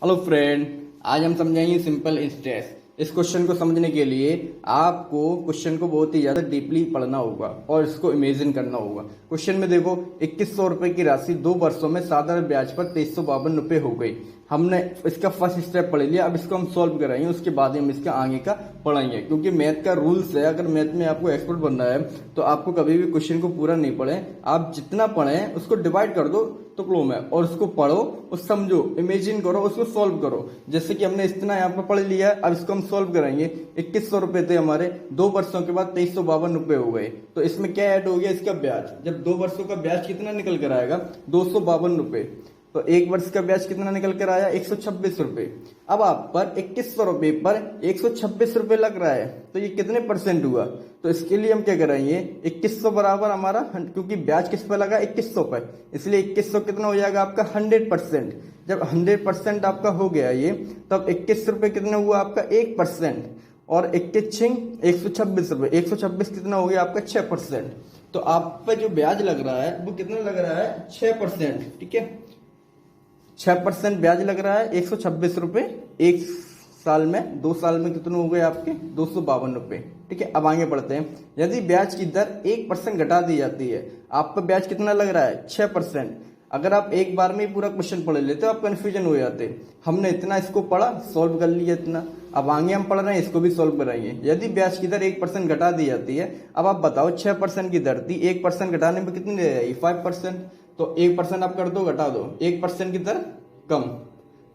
Hello friend, आज हम समझेंगे सिंपल इंटरेस्ट। इस क्वेश्चन को समझने के लिए आपको क्वेश्चन को बहुत ही ज्यादा डीपली पढ़ना होगा और इसको इमेजिन करना होगा। क्वेश्चन में देखो, 2100 रुपए की राशि 2 वर्षों में साधारण ब्याज पर 2352 रुपए हो गई। हमने इसका फर्स्ट स्टेप पढ़ लिया, अब इसको हम सॉल्व कराएंगे, उसके बाद हम इसका आगे का पढ़ेंगे। क्योंकि मैथ का रूल्स है, अगर मैथ में आपको एक्सपर्ट बनना है तो आपको कभी भी क्वेश्चन को पूरा नहीं पढ़े, आप जितना पढ़े उसको डिवाइड कर दो टुकड़ों में और उसको पढ़ो और समझो, इमेजिन करो, उसको सॉल्व करो। जैसे कि हमने इतना यहाँ पर पढ़ लिया है, अब इसको हम सॉल्व कराएंगे। 2100 रुपए थे हमारे, 2 वर्षों के बाद 2352 रुपए हो गए। तो इसमें क्या ऐड हो गया? इसका ब्याज। जब 2 वर्षों का ब्याज कितना निकल कर आएगा? 252 रुपए। तो 1 वर्ष का ब्याज कितना निकल कर आया? 126 रुपए। अब आप पर 2100 रुपए पर 126 रुपए लग रहा है, तो ये कितने परसेंट हुआ? तो इसके लिए हम क्या करेंगे, 2100 बराबर हमारा, क्योंकि ब्याज किस पर लगा? 2100 पर, इसलिए 2100 कितना हो जाएगा आपका? 100%। जब 100% आपका हो गया ये, तब 21 रुपए कितना हुआ आपका? 1%। और 21 126 रुपए, 126 कितना हो गया आपका? 6%। तो आप पे जो ब्याज लग रहा है वो कितना लग रहा है? 6%। ठीक है, 6% ब्याज लग रहा है। 126 रुपए 1 साल में, 2 साल में कितने हो गए आपके? 252 रुपए। ठीक है, अब आगे बढ़ते हैं। यदि ब्याज की दर 1% घटा दी जाती है, आप पर ब्याज कितना लग रहा है? 6%। अगर आप एक बार में ही पूरा क्वेश्चन पढ़ लेते हो, आप कंफ्यूजन हो जाते। हमने इतना इसको पढ़ा, सॉल्व कर लिया इतना, अब आगे हम पढ़ रहे हैं, इसको भी सॉल्व कराएंगे। यदि ब्याज की दर 1% घटा दी जाती है, अब आप बताओ 6% की दर थी, 1% घटाने में कितनी रह जाएगी? 5%। तो 1% आप कर दो, घटा दो, 1% की दर कम,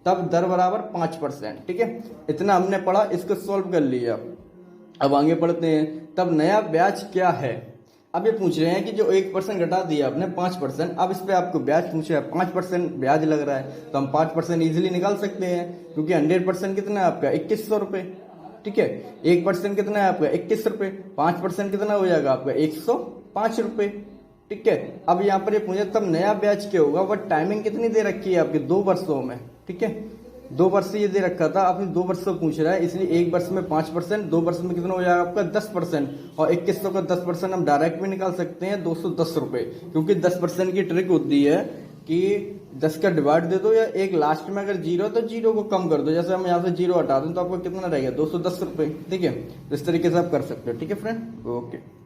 तब दर बराबर 5%। ठीक है, इतना हमने पढ़ा, इसको सॉल्व कर लिया। अब आगे पढ़ते हैं। तब नया ब्याज क्या है? अब ये पूछ रहे हैं कि जो 1% घटा दिया आपने, 5%, अब इस पे आपको ब्याज पूछे, 5% ब्याज लग रहा है, तो हम 5% इजिली निकाल सकते हैं। क्योंकि 100% कितना है आपका? 2100 रुपए। ठीक है, 1% कितना है आपका? 21 रुपए। 5% कितना हो जाएगा आपका? 105 रुपए। ठीक है, अब यहाँ पर ये पूछे तब नया ब्याज क्या होगा? वह टाइमिंग कितनी दे रखी है आपके? 2 वर्षों में। ठीक है, 2 वर्ष ये दे रखा था, आपने 2 वर्ष पूछ रहा है, इसलिए 1 वर्ष में 5%, 2 वर्ष में कितना हो जाएगा आपका? 10%। और 2100 का 10% हम डायरेक्ट भी निकाल सकते हैं, 210 रुपए। क्योंकि 10% की ट्रिक होती है कि 10 का डिवाइड दे दो, या एक लास्ट में अगर जीरो तो जीरो को कम कर दो। जैसे हम यहाँ से जीरो हटा दें तो आपको कितना रहेगा? 210 रुपए। ठीक है, इस तरीके से आप कर सकते हो। ठीक है फ्रेंड, ओके।